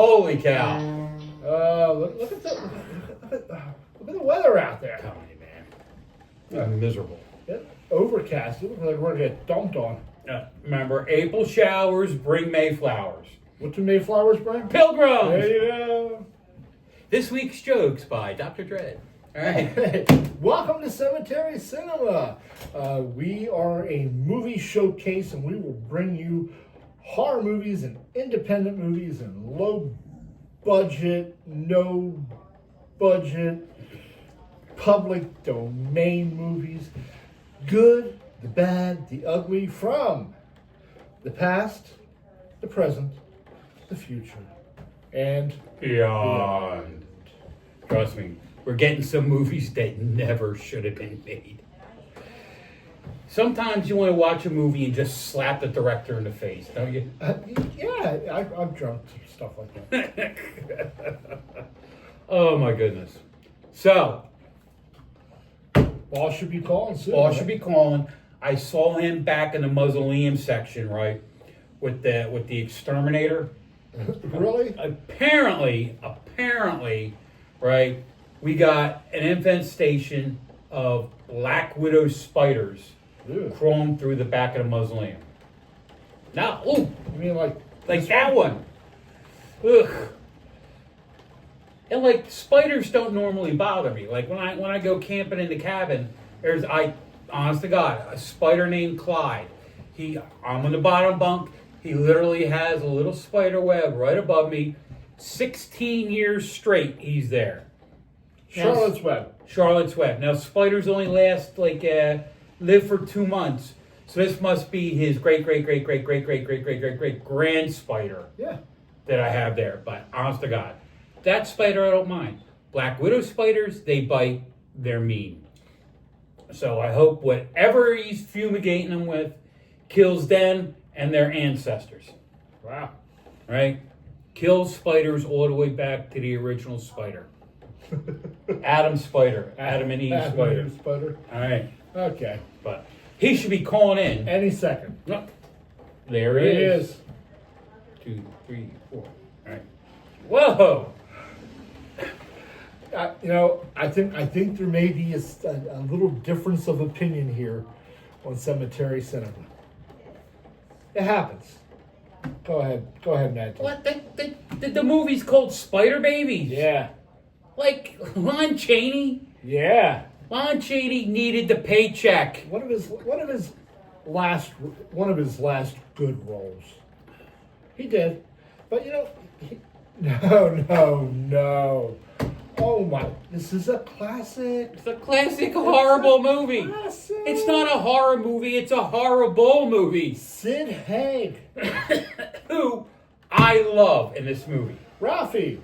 Holy cow. Look at the weather out there. Come on, man. I'm miserable. Overcast. It looks like we're going to get dumped on. Remember, April showers bring May flowers. What do Mayflowers bring? Pilgrims! There you go. This week's jokes by Dr. Dread. All right. Hey, welcome to Cemetery Cinema. We are a movie showcase, and we will bring you horror movies and independent movies and low budget, no budget, public domain movies. Good, the bad, the ugly, from the past, the present, the future, and Beyond. Trust me, we're getting some movies that never should have been made. Sometimes you want to watch a movie and just slap the director in the face, don't you? Yeah, I've drunk stuff like that. Oh my goodness. So, Boss should be calling soon. Boss should be calling. I saw him back in the mausoleum section, right, with the exterminator. Really? Apparently, right, we got an infestation of Black Widow spiders crawling through the back of the mausoleum. Now, ooh, You mean like that one. Ugh. And like spiders don't normally bother me. Like when I go camping in the cabin, honest to God, a spider named Clyde. I'm on the bottom bunk. He literally has a little spider web right above me. 16 years straight, he's there. Charlotte's Web? Charlotte's Web. Now spiders only last live for 2 months. So this must be his great grand spider. Yeah. That I have there. But honest to God, that spider I don't mind. Black Widow spiders, they bite, they're mean. So I hope whatever he's fumigating them with kills them and their ancestors. Wow. Right? Kills spiders all the way back to the original spider. Adam Spider. Adam and Eve Spider. Spider. All right. Okay. But he should be calling in. Any second. No. There he is. 2, 3, 4. All right. Whoa! I think there may be a little difference of opinion here on Cemetery Cinema. It happens. Go ahead, Matt. What? The movie's called Spider Babies. Yeah. Like Lon Chaney. Yeah. Lon Chaney needed the paycheck. One of his last good roles. He did, but no. Oh my! This is a classic. It's a classic horrible movie. Classic. It's not a horror movie. It's a horrible movie. Sid Haig, who I love in this movie. Ralphie,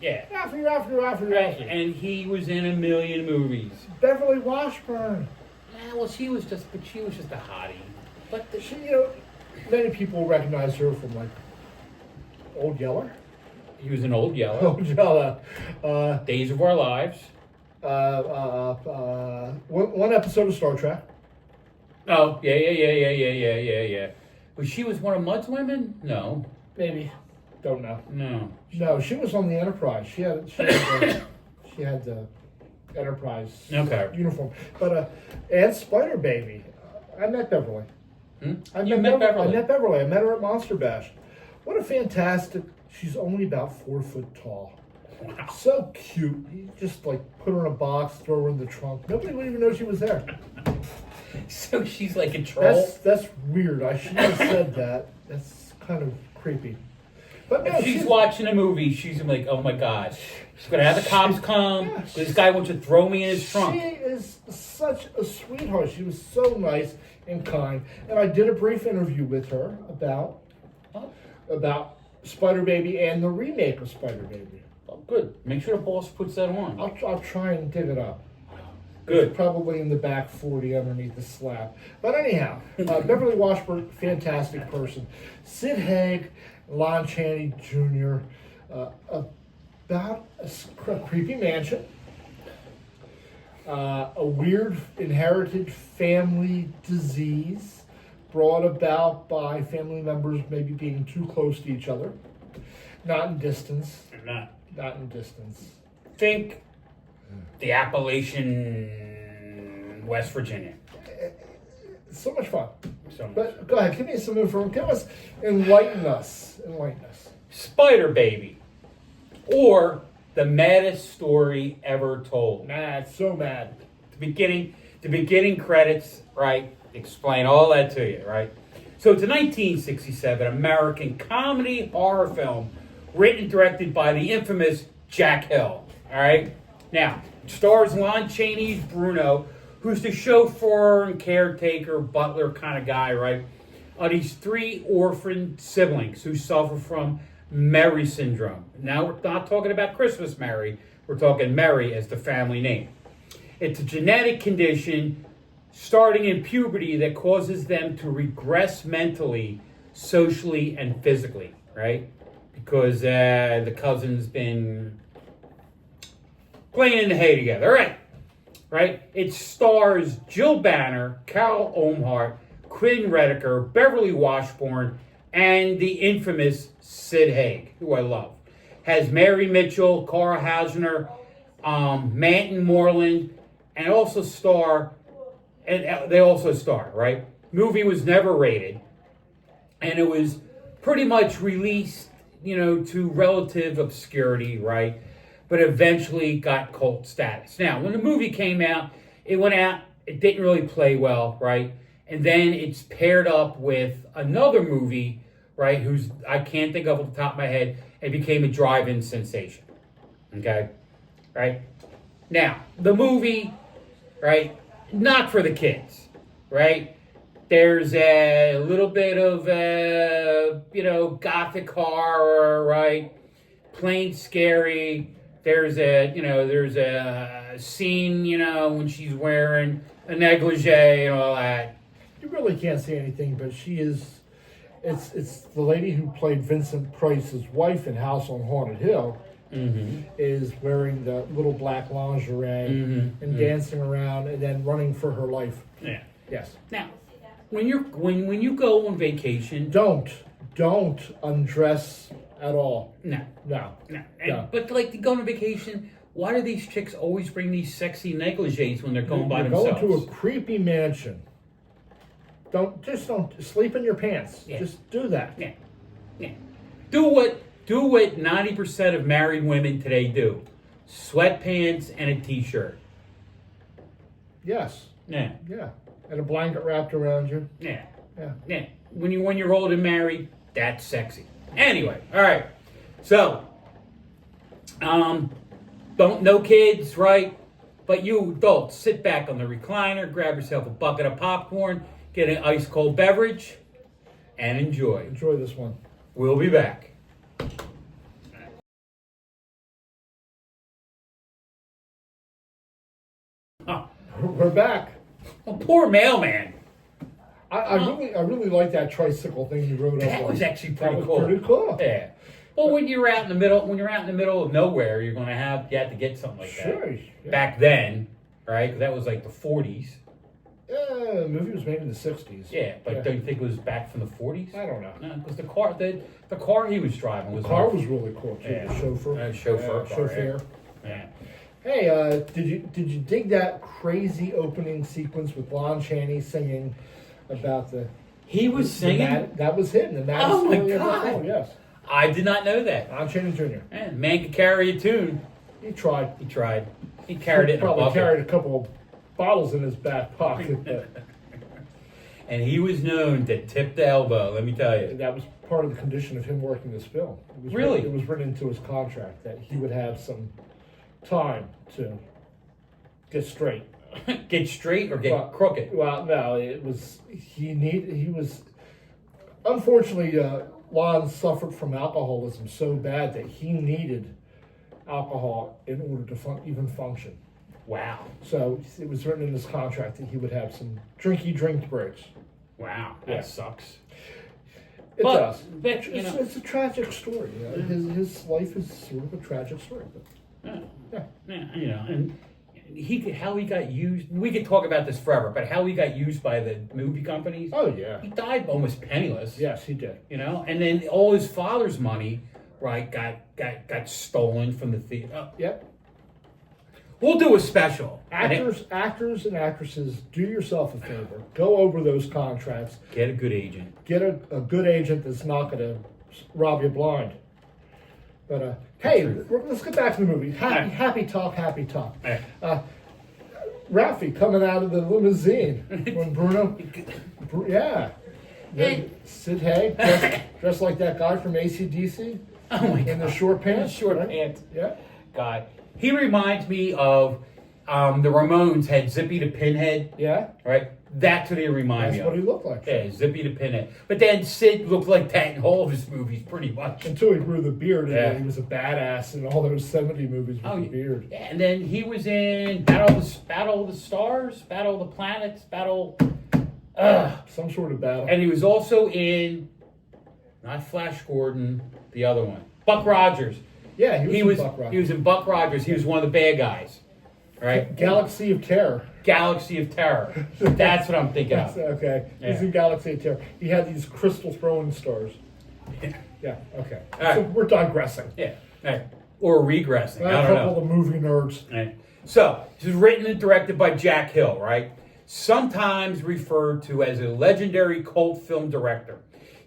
yeah. Ralphie. And he was in a million movies. Beverly Washburn. Yeah, well, she was just a hottie. But many people recognize her from like Old Yeller. He was in Old Yeller. Old Yeller. Days of Our Lives. One episode of Star Trek. Oh, yeah. Well, she was one of Mud's women? No. Maybe. Don't know. No, she was on the Enterprise. She had the Enterprise uniform. But and Spider Baby. I met Beverly. I met Beverly. I met her at Monster Bash. What a fantastic. She's only about 4 foot tall. Wow. So cute. You just like put her in a box, throw her in the trunk. Nobody would even know she was there. So she's like a troll? That's weird. I shouldn't have said that. That's kind of creepy. But no, if she's watching a movie, she's like, oh my God. She's going to have the cops come. Yeah, this guy wants to throw me in his trunk. She is such a sweetheart. She was so nice and kind. And I did a brief interview with her about Spider Baby and the remake of Spider Baby. Oh, good. Make sure the boss puts that on. I'll try and dig it up. Good. It's probably in the back 40 underneath the slab. But anyhow, Beverly Washburn, fantastic person. Sid Haig, Lon Chaney Jr., about a creepy mansion, a weird inherited family disease brought about by family members maybe being too close to each other. Not in distance. Not. Not in distance. Think the Appalachian, West Virginia. So much fun. So much. But go ahead, give me some info. Enlighten us. Enlighten us. Spider Baby, or the maddest story ever told. Mad, so mad. The beginning credits, right? Explain all that to you, right? So it's a 1967 American comedy horror film written and directed by the infamous Jack Hill. All right. Now, it stars Lon Chaney's Bruno, who's the chauffeur and caretaker, butler kind of guy, right? These three orphan siblings who suffer from Mary syndrome. Now, we're not talking about Christmas Mary. We're talking Mary as the family name. It's a genetic condition starting in puberty that causes them to regress mentally, socially, and physically, right? Because the cousin's been playing in the hay together, right? It stars Jill Banner, Carol Omhart, Quinn Redeker, Beverly Washburn, and the infamous Sid Haig, who I love. Has Mary Mitchell, Cara Hausner, Manton Moreland, and they also star, right? Movie was never rated, and it was pretty much released, to relative obscurity, right? But eventually got cult status. Now, when the movie came out, it didn't really play well, right? And then it's paired up with another movie, right, I can't think of off the top of my head. It became a drive-in sensation, okay? Right? Now, the movie, right, not for the kids, right? There's a little bit of, gothic horror, right? Plain scary. There's a scene, when she's wearing a negligee and all that. You really can't say anything, but it's the lady who played Vincent Price's wife in House on Haunted Hill. Mm-hmm. Is wearing the little black lingerie and dancing around and then running for her life. Yeah. Yes. Now, when you go on vacation, don't undress at all. No. No. But to go on vacation, why do these chicks always bring these sexy negligees when they're going by themselves? Going to a creepy mansion. Don't sleep in your pants. Yeah. Just do that. Yeah. Do what 90% of married women today do. Sweatpants and a t-shirt. Yes. Yeah. Yeah. And a blanket wrapped around you. Yeah. Yeah. Yeah. When you're old and married, that's sexy. Anyway, all right. So, no kids, right? But you adults, sit back on the recliner, grab yourself a bucket of popcorn, get an ice cold beverage, and enjoy. Enjoy this one. We'll be back. We're back. Oh, poor mailman. I really like that tricycle thing you rode up on. That was actually pretty cool. Pretty cool. Yeah. Well, when you're out in the middle of nowhere, you have to get something like that. Sure. Yeah. Back then, right? 'Cause that was like the 40s. The movie was made in the 60s. Yeah, but don't you think it was back from the 40s? I don't know. No, because the car he was driving was The car was really cool too. Yeah. The chauffeur. Chauffeur. Chauffeur. Yeah. Hey, did you dig that crazy opening sequence with Lon Chaney singing about the? He was singing. That was him. The Oh my story of the God. film, yes. I did not know that. Lon Chaney Jr. Man, man could carry a tune. He tried. He tried. He carried it in a Probably bucket. carried a couple of bottles in his back pocket. But And he was known to tip the elbow. Let me tell you. that was part of the condition of him working this film. It was Really? It was written into his contract that he would have some time to get straight. Get straight or get crooked? Well, no, it was he was unfortunately Lon suffered from alcoholism so bad that he needed alcohol in order to even function. Wow. So it was written in his contract that he would have some drink breaks. Wow. That Yeah. sucks. It But- does. but, It's a tragic story. His life is sort of a tragic story. But, Yeah. And how he got used. We could talk about this forever, but how he got used by the movie companies. oh yeah. He died almost penniless. Yes, he did. And then all his father's money right, got stolen from the theater. Yep. We'll do a special. Actors and actresses, do yourself a favor. Go over those contracts. Get a good agent. Get a good agent that's not going to rob you blind. But hey, let's get back to the movie. Happy talk. Right. Ralphie coming out of the limousine when Bruno, yeah. And- Sid Haig dressed like that guy from AC/DC. Oh my God. In the short pants. Short right? pants. Yeah. Guy. He reminds me of the Ramones had Zippy the Pinhead. Yeah. Right? That's what he reminds me That's of. what he looked like. Yeah, Zippy the Pinhead. But then Sid looked like that in all of his movies, pretty much. Until he grew the beard, Yeah. and he was a badass in all those 70 movies with the beard. Yeah, and then he was in Battle of the Stars, Battle of the Planets, Some sort of battle. and he was also in, not Flash Gordon, the other one, Buck Rogers. Yeah, He in was Buck Rogers. he was in Buck Rogers. He was one of the bad guys, right? Galaxy of Terror. Galaxy of Terror. That's what I'm thinking That's of. okay. He's Yeah. in Galaxy of Terror. He had these crystal throwing stars. Yeah, okay. All right. So we're digressing. Yeah, right. Or regressing. I A don't couple know. of movie nerds. Right. So, this was written and directed by Jack Hill, right? Sometimes referred to as a legendary cult film director.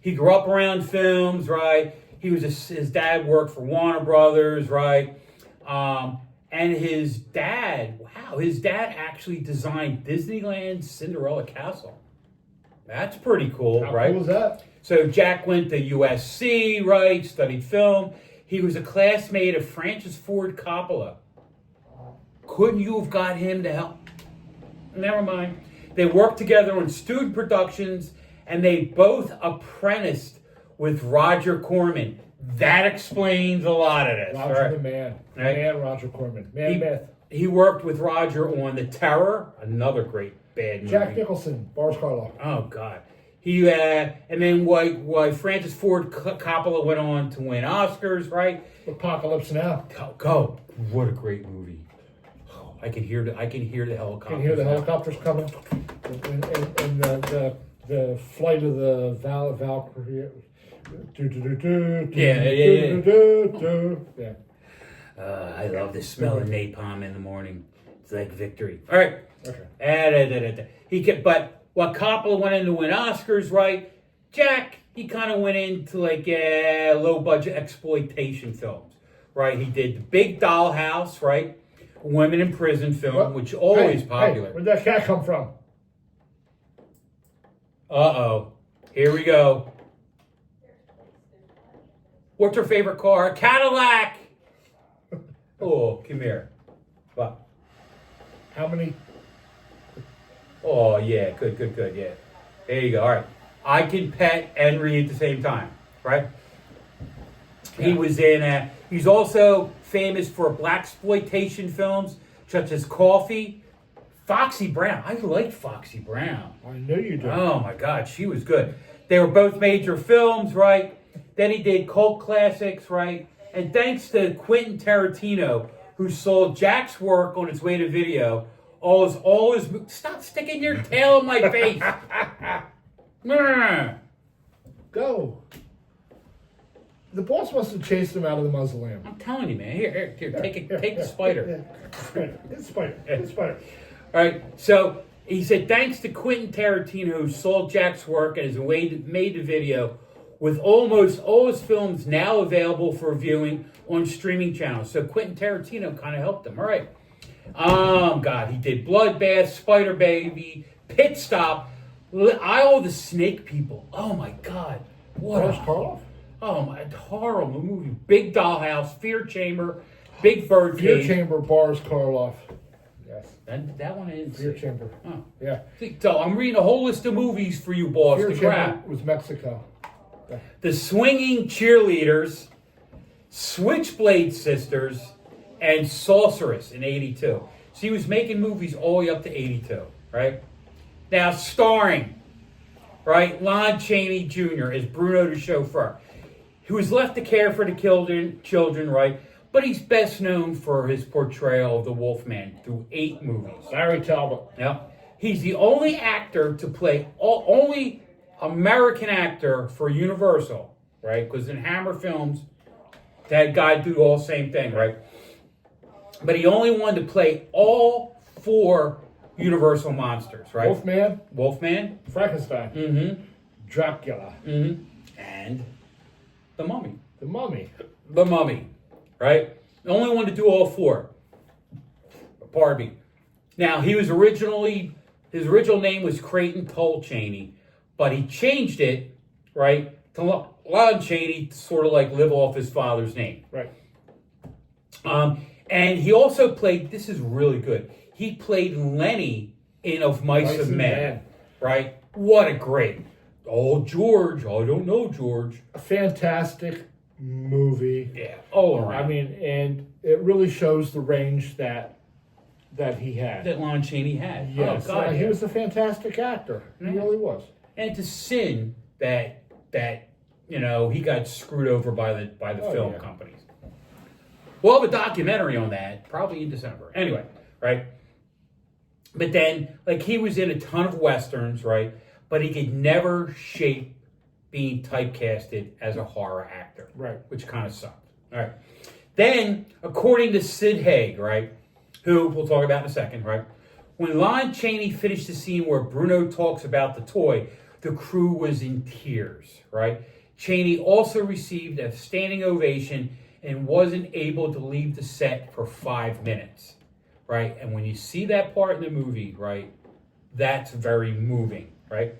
He grew up around films, right? His dad worked for Warner Brothers, right? And his dad actually designed Disneyland's Cinderella Castle. That's pretty cool, How right? cool was that? So Jack went to USC, right? Studied film. He was a classmate of Francis Ford Coppola. Couldn't you have got him to help? Never mind. They worked together on student productions, and they both apprenticed with Roger Corman. That explains a lot of this. Roger right? the Man. Right. Man, Roger Corman. Man, myth. He worked with Roger on The Terror, another great bad movie. Jack Nicholson. Boris Karloff. Oh God. He and then why Francis Ford Coppola went on to win Oscars, right? Apocalypse Now. Go! What a great movie! I can hear the helicopters. You can hear the helicopters coming. And the flight of the Valkyrie. Yeah. I love the smell of napalm in the morning. It's like victory. All right. Okay. But while Coppola went in to win Oscars, right? Jack, he kind of went into like low budget exploitation films, right? He did The Big Dollhouse, right? Women in Prison film, which always popular. Where'd that cat come from? Uh-oh. Here we go. What's her favorite car? A Cadillac. Oh, come here. What? How many? Oh, yeah. Good, yeah. There you go. All right. I can pet and read at the same time, right? Yeah. He was in, he's also famous for blaxploitation films, such as Coffee. Foxy Brown. I liked Foxy Brown. I know you do. Oh, my God. She was good. They were both major films, right? Then he did cult classics, right? And thanks to Quentin Tarantino, who saw Jack's work on its way to video, all his stop sticking your tail in my face. Go. The boss must have chased him out of the mausoleum. I'm telling you, man. Here, take the spider. It's spider. All right. So he said, thanks to Quentin Tarantino, who saw Jack's work and has made the video, with almost all his films now available for viewing on streaming channels. So Quentin Tarantino kind of helped him. All right. God, he did Bloodbath, Spider Baby, Pit Stop, Isle of the Snake People. Oh my God. Boris Karloff? Oh my, horrible movie. Big Dollhouse, Fear Chamber, Big Birdcage. Fear Chamber, Boris Karloff. Yes. That one is Fear Chamber. Oh. Yeah. So I'm reading a whole list of movies for you, boss. Fear To Chamber grab. was Mexico. The Swinging Cheerleaders, Switchblade Sisters, and Sorceress in 82. So he was making movies all the way up to 82, right? Now, starring, right, Lon Chaney Jr. as Bruno the chauffeur, who was left to care for the children, right? But he's best known for his portrayal of the Wolfman through 8 movies. Larry Talbot. Yeah. He's the only actor to play, only American actor for Universal, right? Because in Hammer Films, That guy do all the same thing, right? But he only wanted to play all 4 Universal monsters, right? Wolfman. Frankenstein. Mm-hmm. Dracula. Mm-hmm. And the Mummy. The Mummy. The Mummy, right? The only one to do all 4. Pardon me. Now, his original name was Creighton Cole Chaney, but he changed it, right, to Lon Chaney to sort of like live off his father's name. Right. And he also played, this is really good, he played Lenny in Of Mice and Men, right? What a great, oh, George, I don't know, George. A fantastic movie. Yeah, all around. I mean, and it really shows the range that he had. That Lon Chaney had. Yes, oh, God, he was a fantastic actor. He really was. And to sin that he got screwed over by the film companies. We'll have a documentary on that, probably in December. Anyway, right? But then, like, he was in a ton of Westerns, right? But he could never shape being typecasted as a horror actor. Right. Which kind of sucked. All right. Then, according to Sid Haig, right? Who we'll talk about in a second, right? When Lon Chaney finished the scene where Bruno talks about the toy, the crew was in tears, right? Chaney also received a standing ovation and wasn't able to leave the set for 5 minutes, right? And when you see that part in the movie, right, that's very moving, right?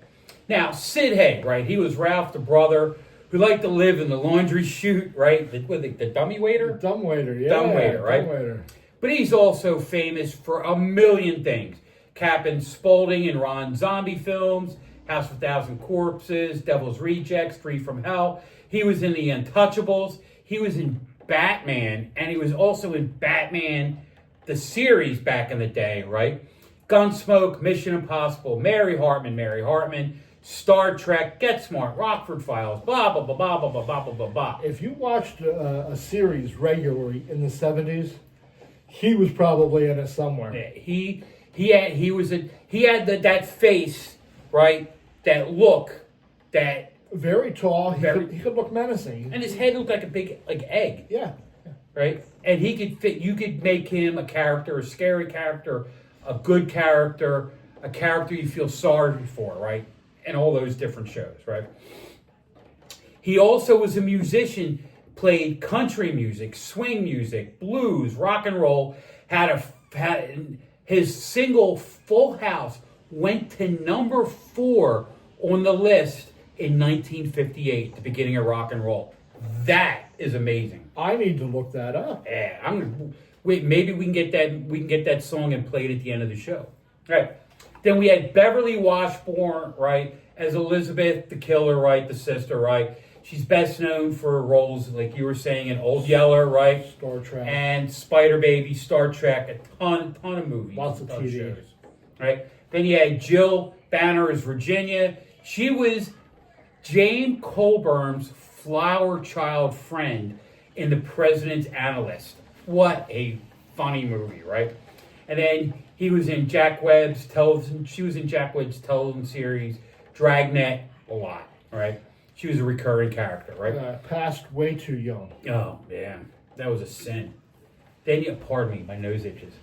Now, Sid Haig, right, he was Ralph the brother who liked to live in the laundry chute, right? The dummy waiter? Dumbwaiter, yeah. Dumbwaiter, right? Dumbwaiter. But he's also famous for a million things. Captain Spaulding in Ron Zombie films, House of 1,000 Corpses, Devil's Rejects, Free from Hell. He was in The Untouchables. He was in Batman, and he was also in Batman, the series back in the day, right? Gunsmoke, Mission Impossible, Mary Hartman, Star Trek, Get Smart, Rockford Files, blah, blah, blah, blah, blah, blah, blah, blah, blah. If you watched a series regularly in the 70s, he was probably in it somewhere. Yeah, he had that face, right? That look, that very tall. He could look menacing, and his head looked like a big egg. Yeah. Right. And he could fit. You could make him a character, a scary character, a good character, a character you feel sorry for, right? And all those different shows, right? He also was a musician. Played country music, swing music, blues, rock and roll. Had his single "Full House" went to number 4 on the list in 1958, the beginning of rock and roll. That is amazing. I need to look that up. Yeah, wait. Maybe we can get that. We can get that song and play it at the end of the show. All right. Then we had Beverly Washburn, right, as Elizabeth the Killer, right, the sister, right. She's best known for roles, like you were saying, in Old Yeller, right? Star Trek. And Spider Baby, Star Trek, a ton of movies. Lots of TV. Shows, right? Then you had Jill Banner as Virginia. She was Jane Colburn's flower child friend in The President's Analyst. What a funny movie, right? And then he was in Jack Webb's television. She was in Jack Webb's television series, Dragnet, a lot, right? She was a recurring character, right? Passed way too young. Oh, yeah. That was a sin. Then you, pardon me, my nose itches.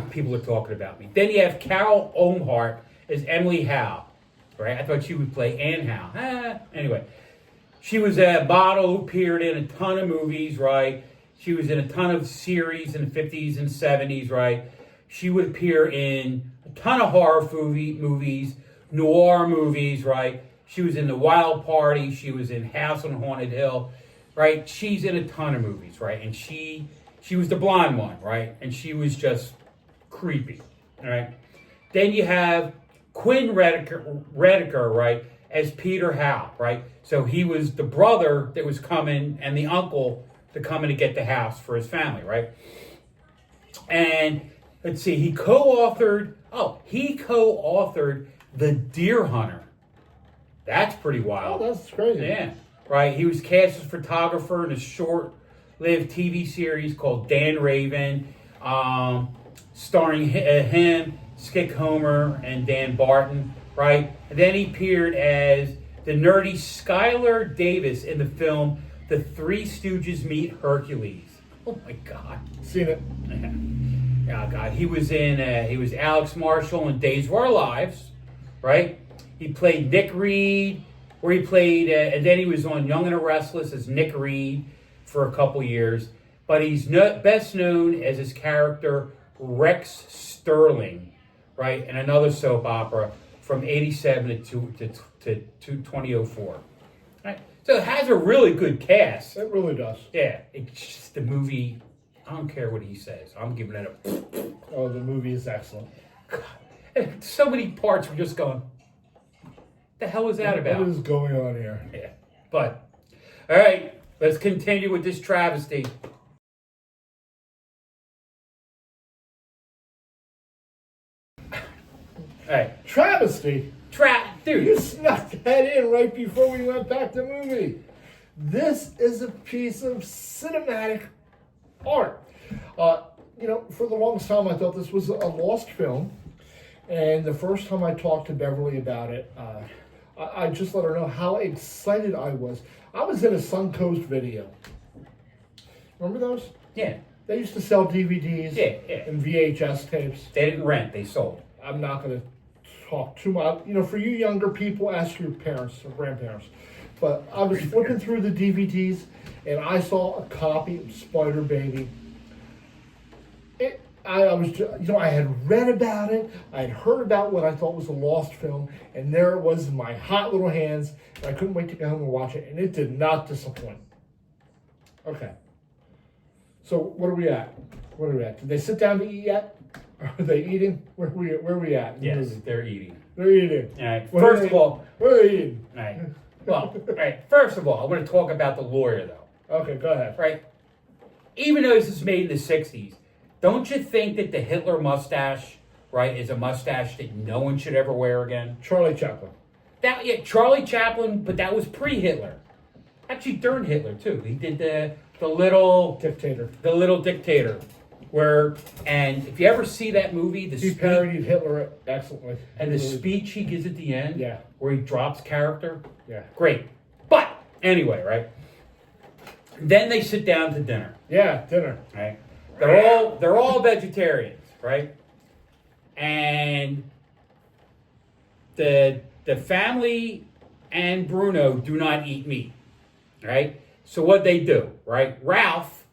People are talking about me. Then you have Carol Ohnhart as Emily Howe, right? I thought she would play Anne Howe. Anyway, she was a model who appeared in a ton of movies, right? She was in a ton of series in the 50s and 70s, right? She would appear in a ton of horror movies, noir movies, right? She was in The Wild Party. She was in House on Haunted Hill, right? She's in a ton of movies, right? And she was the blonde one, right? And she was just creepy, all right? Then you have Quinn Rediker, right, as Peter Howe, right? So he was the brother that was coming and the uncle to come in to get the house for his family, right? And let's see, he co-authored The Deer Hunter. That's pretty wild. Oh, that's crazy. Yeah, right. He was cast as photographer in a short-lived TV series called Dan Raven, starring him, Skip Homer, and Dan Barton, right? And then he appeared as the nerdy Skylar Davis in the film The Three Stooges Meet Hercules. Oh my God. Seen it. Oh God. He was Alex Marshall in Days of Our Lives, right? He played Nick Reed, and then he was on Young and the Restless as Nick Reed for a couple years. But he's best known as his character Rex Sterling, right? In another soap opera from 87 to 2004. Right? So it has a really good cast. It really does. Yeah, it's just the movie. I don't care what he says. I'm giving it a. Oh, the movie is excellent. God. So many parts were just going. The hell is that about? What is going on here? Yeah, but all right, let's continue with this travesty. All right, Travesty. dude. You snuck that in right before we went back to the movie. This is a piece of cinematic art. For the longest time, I thought this was a lost film. And the first time I talked to Beverly about it, I just let her know how excited I was. I was in a Suncoast video. Remember those? Yeah. They used to sell DVDs Yeah. and VHS tapes. They didn't rent; they sold. I'm not going to talk too much. For you younger people, ask your parents or grandparents. But I was flipping through the DVDs, and I saw a copy of Spider Baby. I had read about it. I had heard about what I thought was a lost film, and there it was in my hot little hands, and I couldn't wait to go home and watch it, and it did not disappoint. Okay. So what are we at? Did they sit down to eat yet? Are they eating? Where are we at? Yes, they're eating. They're eating. All right. First of all, what are they eating? All right. Well, all right. First of all, I want to talk about the lawyer, though. Okay, go ahead. Right. Even though this is made in the '60s, don't you think that the Hitler mustache, right, is a mustache that no one should ever wear again? Charlie Chaplin. Charlie Chaplin, but that was pre-Hitler. Actually, during Hitler too. He did the little Dictator. The little dictator. And if you ever see that movie, He parodied Hitler excellently. and the speech he gives at the end, Yeah. where he drops character, Yeah. great. But anyway, right? Then they sit down to dinner, Yeah, dinner. right? They're all vegetarians, right? And the family and Bruno do not eat meat, right? So what they do, right? Ralph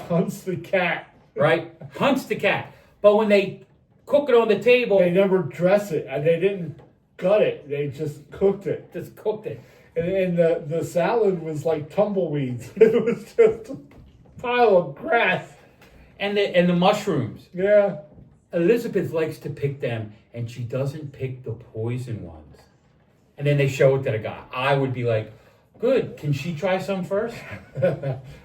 hunts the cat. right? Hunts the cat. But when they cook it on the table, They never dress it, and they didn't gut it. They just cooked it. just cooked it. And the salad was like tumbleweeds. It was just a pile of grass. And the mushrooms. Yeah. Elizabeth likes to pick them, and she doesn't pick the poison ones. And then they show it to the guy. I would be like, good, can she try some first?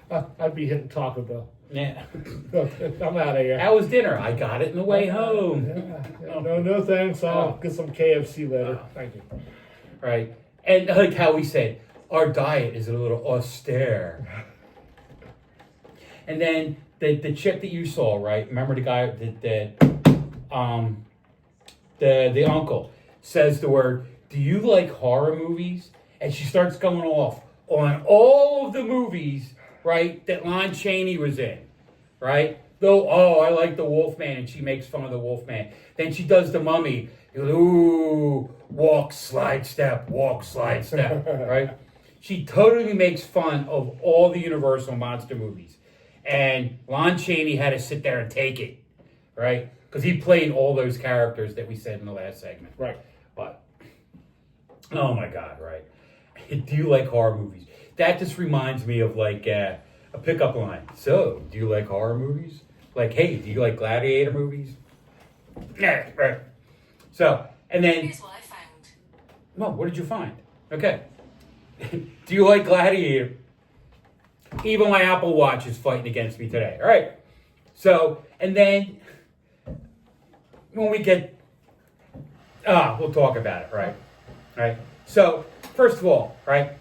I'd be hitting Taco Bell. Yeah. I'm out of here. That was dinner. I got it in the way home. Yeah. No thanks. I'll get some KFC later. Thank you. Right. And I like how we said, our diet is a little austere. And then the chick that you saw, right? Remember the guy the uncle says the word, do you like horror movies? And she starts going off on all of the movies, right, that Lon Chaney was in, right? Though, I like the Wolfman, and she makes fun of the Wolfman. Then she does the Mummy. Ooh, walk, slide, step, right? She totally makes fun of all the Universal monster movies. And Lon Chaney had to sit there and take it, right? Because he played all those characters that we said in the last segment. Right. But, oh my God, right? Do you like horror movies? That just reminds me of like a pickup line. So, do you like horror movies? Like, hey, do you like gladiator movies? Yeah, right. So, and then... Here's what I found. Well, what did you find? Okay. Do you like gladiator? Even my Apple Watch is fighting against me today. All right. So, and then when we get, we'll talk about it, right? Right. So, first of all, right?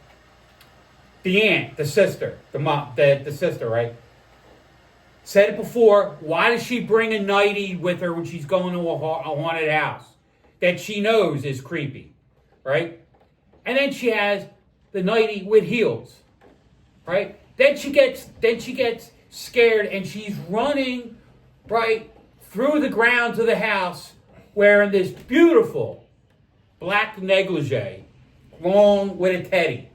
The aunt, the sister, the mom, the sister, right? Said it before. Why does she bring a nightie with her when she's going to a haunted house that she knows is creepy, right? And then she has the nightie with heels. right? Then she gets scared and she's running, right, through the grounds of the house wearing this beautiful black negligee, long with a teddy.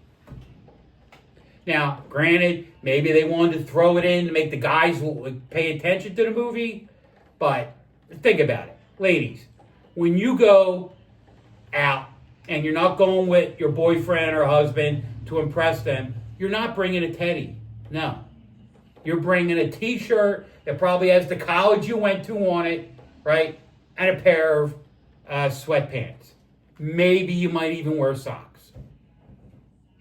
Now, granted, maybe they wanted to throw it in to make the guys pay attention to the movie, but think about it. Ladies, when you go out and you're not going with your boyfriend or husband to impress them, you're not bringing a teddy. No. You're bringing a t-shirt that probably has the college you went to on it, right? And a pair of sweatpants. Maybe you might even wear socks.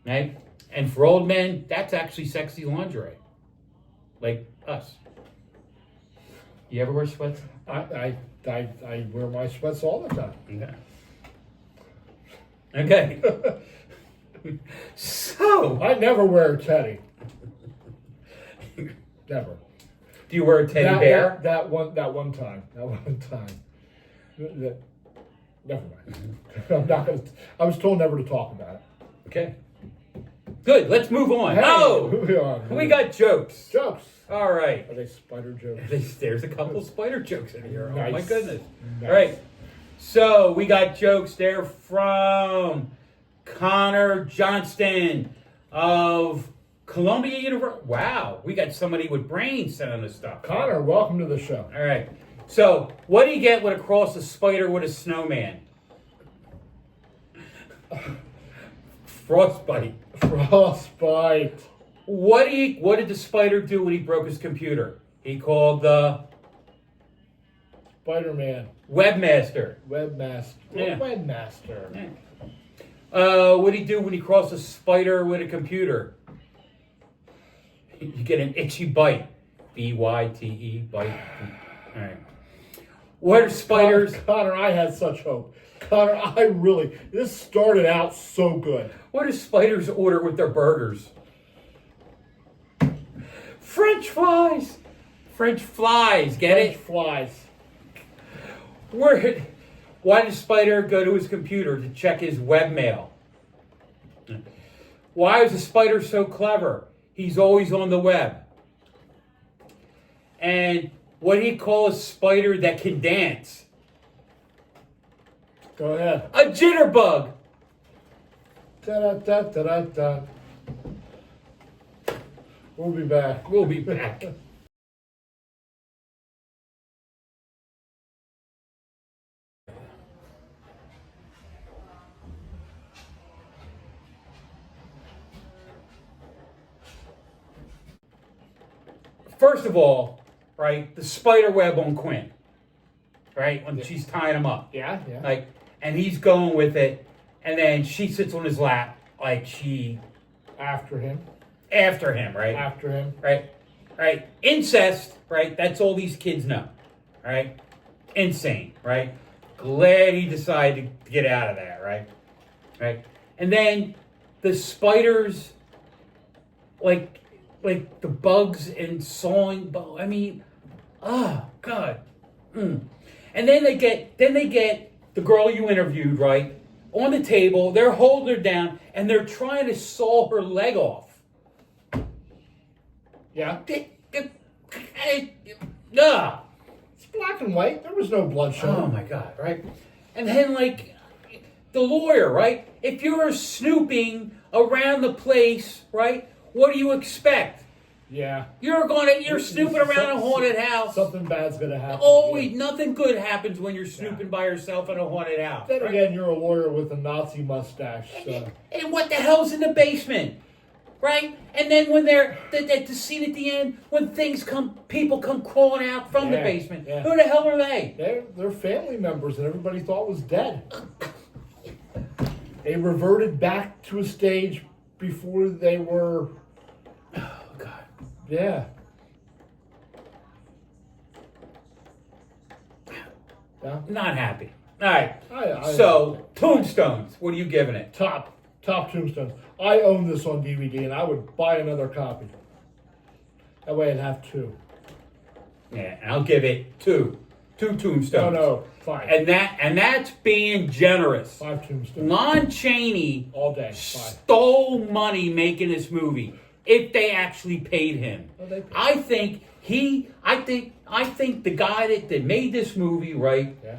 Right? And for old men, that's actually sexy lingerie. Like us. You ever wear sweats? I wear my sweats all the time. Okay. Okay. So. I never wear a teddy. Never. Do you wear a teddy bear? That one time. Never mind. I'm not gonna. I was told never to talk about it. Okay. Good. Let's move on. Hey, we got jokes. Jokes. All right. Are they spider jokes? There's a couple spider jokes in here. Nice. Oh my goodness. Nice. All right. So we got jokes there from Connor Johnston of Columbia University. Wow, we got somebody with brains sending us stuff. Connor, welcome to the show. All right. So, what do you get when across a spider with a snowman? Frostbite. Frostbite. What did the spider do when he broke his computer? He called the Spider-Man. webmaster. Webmaster. Yeah. Webmaster. Yeah. What did he do when he crossed a spider with a computer? You get an itchy bite. B-Y-T-E, bite. All right. What are spiders? Connor, I had such hope. Connor, this started out so good. What do spiders order with their burgers? French fries. French flies. Get French it? flies. Why did Spider go to his computer to check his webmail? Why is a spider so clever? He's always on the web. And what do you call a spider that can dance? Go ahead. A jitterbug. Da-da-da-da-da-da. We'll be back. We'll be back. First of all, right, the spider web on Quinn, right, when she's tying him up. Yeah. Like, and he's going with it, and then she sits on his lap, like she... After him. Right? After him. Right. Incest, right, that's all these kids know, right? Insane, right? Glad he decided to get out of that, right? And then the spiders, like the bugs and sawing, I mean, oh God. And then they get the girl you interviewed, right, on the table. They're holding her down and they're trying to saw her leg off. Yeah. Ugh. It's black and white. There was no blood Oh shown. my God, right? And then like the lawyer, right? If you're snooping around the place, right? What do you expect? Yeah. You're snooping around a haunted house. Something bad's gonna happen. Always, nothing good happens when you're snooping by yourself in a haunted house. Then right? again, you're a lawyer with a Nazi mustache. So. And what the hell's in the basement? Right? And then when they're the scene at the end, when people come crawling out from the basement. Yeah. Who the hell are they? They're family members that everybody thought was dead. They reverted back to a stage before they were. Oh God. Yeah. Not happy. All right. I So Tombstones. What are you giving it? Top Tombstones. I own this on DVD, and I would buy another copy. That way, I'd have two. Yeah, and I'll give it two Tombstones. No, 5. And that's being generous. 5 Tombstones. Lon Chaney All day. 5. stole money making this movie. if they actually paid him. Well, they paid. I think the guy that made this movie, right, Yeah.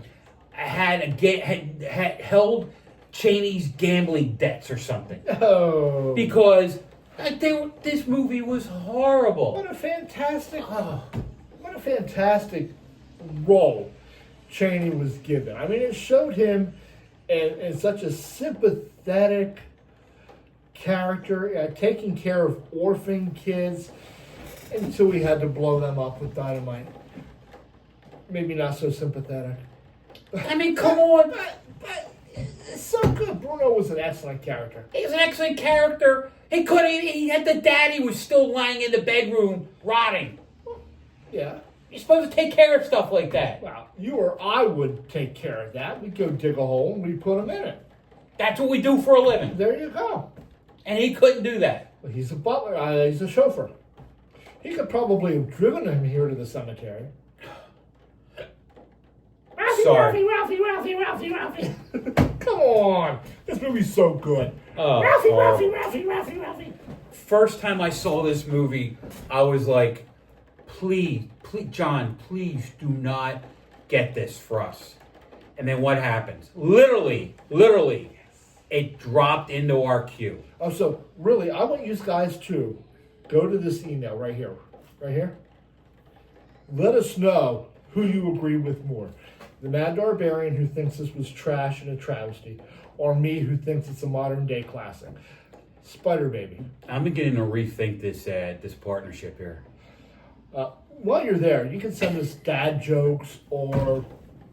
had held Cheney's gambling debts or something. Oh. Because this movie was horrible. What a fantastic role Cheney was given. I mean, it showed him in such a sympathetic character, taking care of orphan kids until we had to blow them up with dynamite. Maybe not so sympathetic. I mean, come on. But it's so good. Bruno was an excellent character. He's an excellent character. He had the daddy was still lying in the bedroom rotting. Yeah. You're supposed to take care of stuff like that. Well, you or I would take care of that. We'd go dig a hole and we'd put him in it. That's what we do for a living. There you go. And he couldn't do that. Well, he's a butler. He's a chauffeur. He could probably have driven him here to the cemetery. Sorry. Ralphie. Come on. This movie's so good. Ralphie. First time I saw this movie, I was like, please, John, please do not get this for us. And then what happens? Literally, it dropped into our queue. Oh, so really, I want you guys to go to this email right here. Let us know who you agree with more. The Mad Darbarian who thinks this was trash and a travesty, or me who thinks it's a modern day classic. Spider Baby. I'm beginning to rethink this partnership here. While you're there, you can send us dad jokes or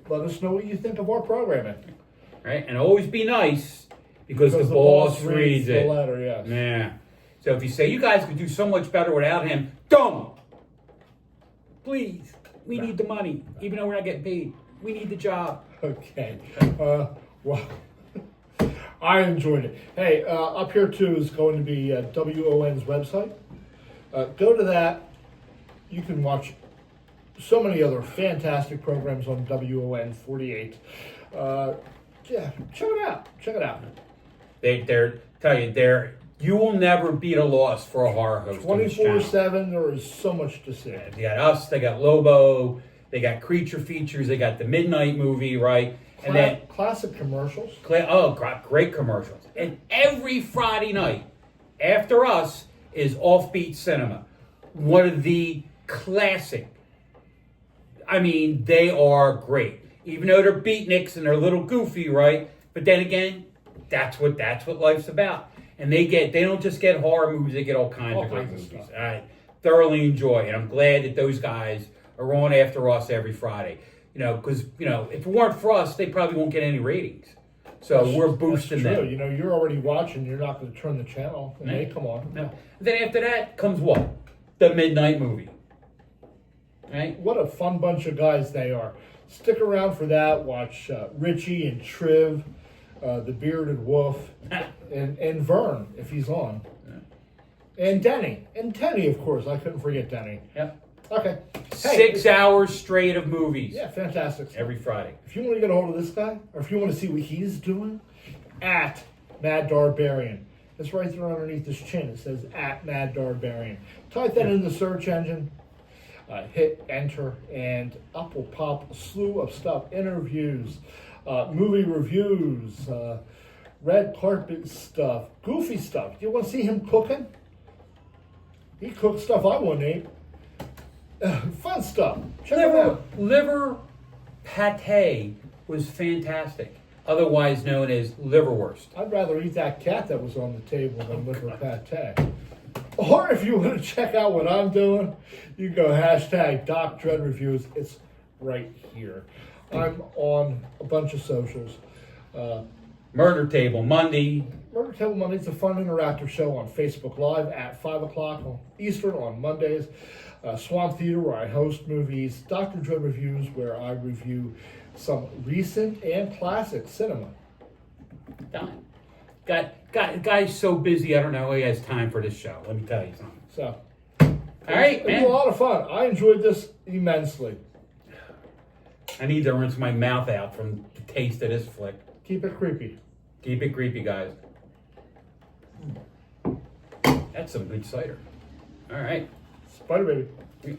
let us know what you think of our programming. Right? And always be nice because the boss reads it. The letter, yes. Yeah. So if you say, you guys could do so much better without him, don't. Please. We need the money. Even though we're not getting paid. We need the job. Okay. Well, I enjoyed it. Hey, up here too is going to be WON's website. Go to that. You can watch so many other fantastic programs on WON 48. Yeah, check it out. You will never beat a loss for a horror host. 24/7. There is so much to see. They got us. They got Lobo. They got creature features. They got the midnight movie, right? And then classic commercials. Great commercials. And every Friday night after us is Offbeat Cinema, one of the classic. I mean, they are great, even though they're beatniks and they're a little goofy, right? But then again, that's what life's about. And they don't just get horror movies; they get all kinds of great movies. I thoroughly enjoy, and I'm glad that those guys are on after us every Friday. Because if it weren't for us, they probably won't get any ratings. So we're boosting them. You're already watching. You're not going to turn the channel. Hey, come on. No. Then after that comes what? The midnight movie. Right? What a fun bunch of guys they are. Stick around for that. Watch Richie and Triv, the Bearded Wolf, and Vern if he's on, and Denny and Tenny, of course. I couldn't forget Denny. Yep. Okay. Hey, 6 hours straight of movies. Yeah, fantastic stuff. Every Friday. If you want to get a hold of this guy, or if you want to see what he's doing, at Mad Darbarian. It's right there underneath his chin. It says at Mad Darbarian. Type that in the search engine, hit enter, and up will pop a slew of stuff. Interviews, movie reviews, red carpet stuff, goofy stuff. Do you want to see him cooking? He cooks stuff I wouldn't eat. Fun stuff. Check it out. Liver pate was fantastic, otherwise known as liverwurst. I'd rather eat that cat that was on the table than liver pate. Or if you want to check out what I'm doing, you go hashtag Doc Dread Reviews. It's right here. I'm on a bunch of socials. Murder Table Monday. Murder Table Monday is a fun interactive show on Facebook Live at 5 o'clock Eastern on Mondays. Swamp Theater, where I host movies. Dr. Dread Reviews, where I review some recent and classic cinema. Done. Guy's so busy, I don't know he has time for this show. Let me tell you something. So, all right, it man. was a lot of fun. I enjoyed this immensely. I need to rinse my mouth out from the taste of this flick. Keep it creepy. Keep it creepy, guys. That's some good cider. All right. Spider Baby.